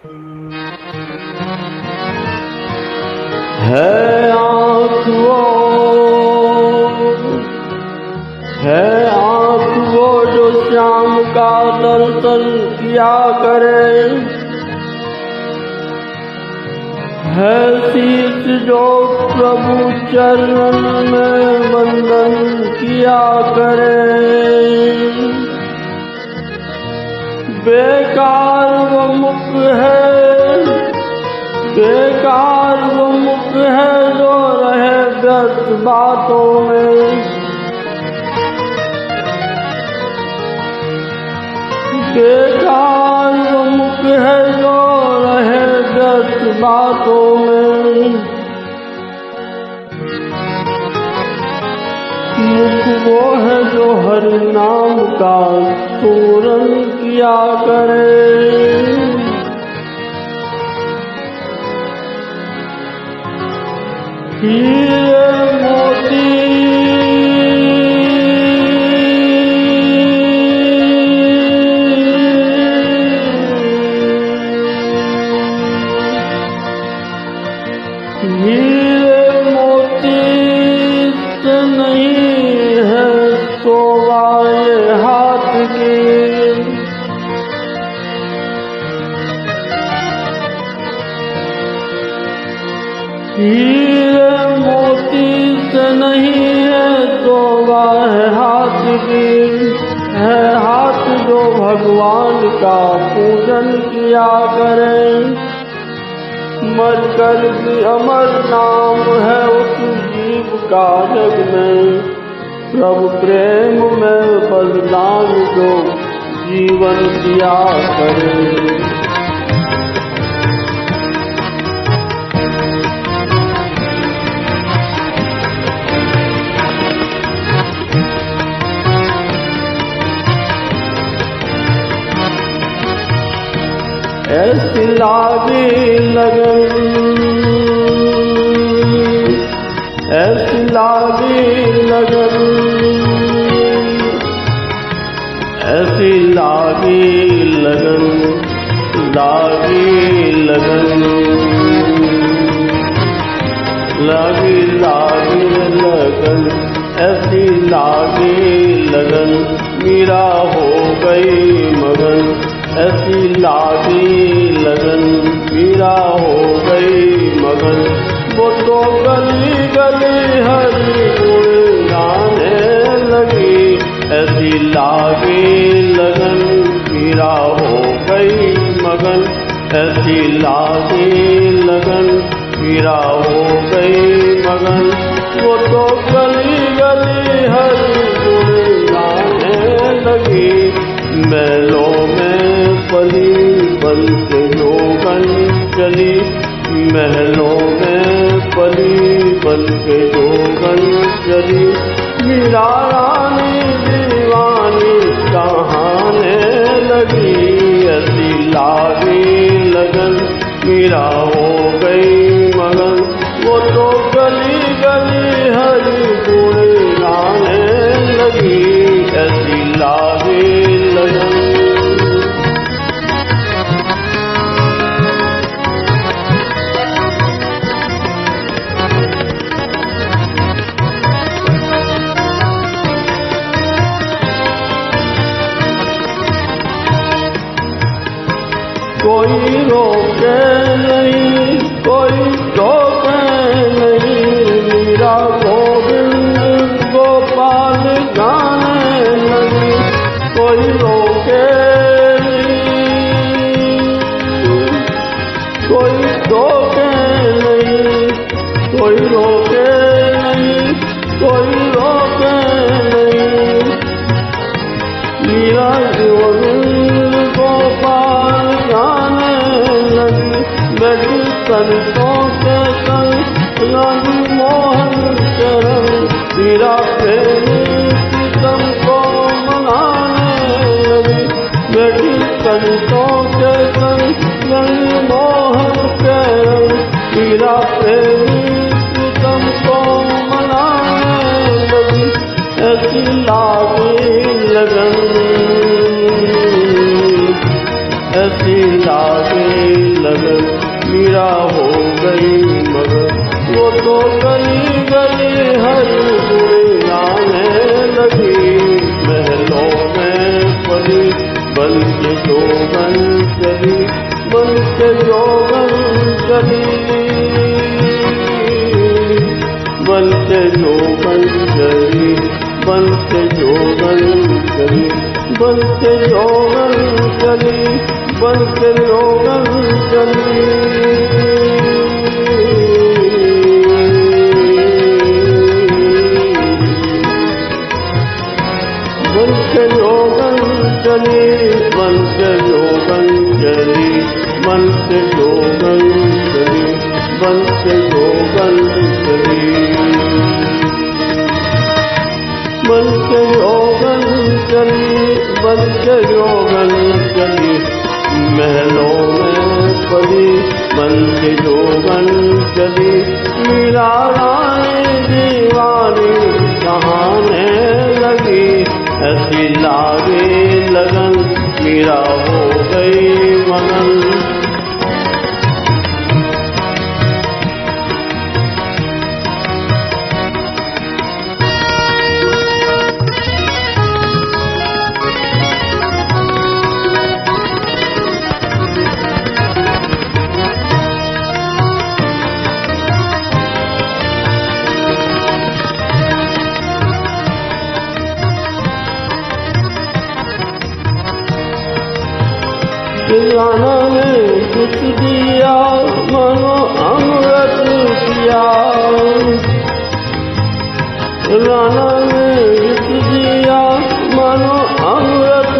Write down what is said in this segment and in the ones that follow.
है आँख वो जो श्याम का दर्शन किया करे, है शीश जो प्रभु चरण में वंदन किया करे। बेकार वो मुख है जो रहे व्यर्थ बातों में। बेकार वो मुख है जो रहे व्यर्थ बातों में। मुख वो है जो हरि नाम का स्मरण किया करे। हीरे मोती से नहीं है शोभा ये हाथ की। हीरे मोती से नहीं है शोभा है हाथ की। है हाथ जो भगवान का पूजन किया करे। मरकर भी अमर नाम है उस जीव का जग में। प्रभु प्रेम में बलिदान जो जीवन दिया करे। ऐसी लागी लगन, ऐसी लागी लगन, ऐसी लागी लगन, लागी लगन, लागी लागी लगन, ऐसी लागी लगन। मीरा हो गई मगन, ऐसी लागी लगन। मीरा हो गई मगन। वो तो गली गली हरि गुण गाने लगी। ऐसी लागी लगन। मीरा हो गई मगन। ऐसी लागी लगन। मीरा हो गई मगन। वो तो गली गली हरि गुण गाने लगी। महलों में पली बन के जोगन चली। महलों में पली बन के जोगन चली। मीरा रानी दीवानी कहाने लगी। ऐसी लागी लगन। मीरा हो गई मगन। वो तो गली गली हरि गुण गाने लगी। ऐसी लागी लगन। कोई रोके नहीं, कोई टोके नहीं। मीरा गोविंद गोपाल गाने लगी। कोई रोके नहीं, कोई टोके नहीं, कोई रोके नहीं, कोई रोके नहीं। मीरा गोविंद गोपाल गाने लगी। बैठी संतों के संग रानी मोहन चरण। मीरा प्रेमी प्रीतम को मनाने लगी। बैठी संतों के संग रानी मोहन चरण। मीरा प्रेमी प्रीतम को मनाने लगी। ऐसी लागी लगन, ऐसी लागी मीरा हो गई मगर वो तो गली गली हर गुण गाने लगी। महलों में पली बन के जोगन चली, बन के जोगन चली, बन के जोगन चली, बन के जोगन चली, बन के जोगन चली, बन के जोगन चली। बन के जोगन चली, बन के जोगन चली, बन के जोगन चली, बन के जोगन चली, बन के जोगन चली, बन के जोगन चली। महलों में पली बन के जोगन चली। मीरा रानी दीवानी कहाने लगी, ऐसी लागे लगन मीरा हो गई मगन। दीवाना ने कुछ दिया मनो अमृत किया, दीवाना ने कुछ दिया मनो अमृत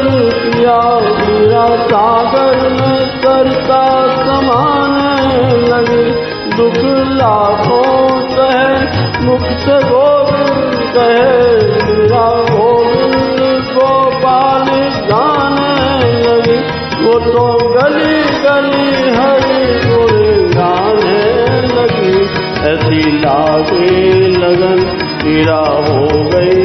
किया। मीरा सागर में करता समाने लगी, दुख लाखों कहे मुख से गोविंद कहे। मीरा गोविंद गोपाल गाने लगी, वो तो गली गली हरि गुण गाने लगी। ऐसी लागे लगन मीरा हो गई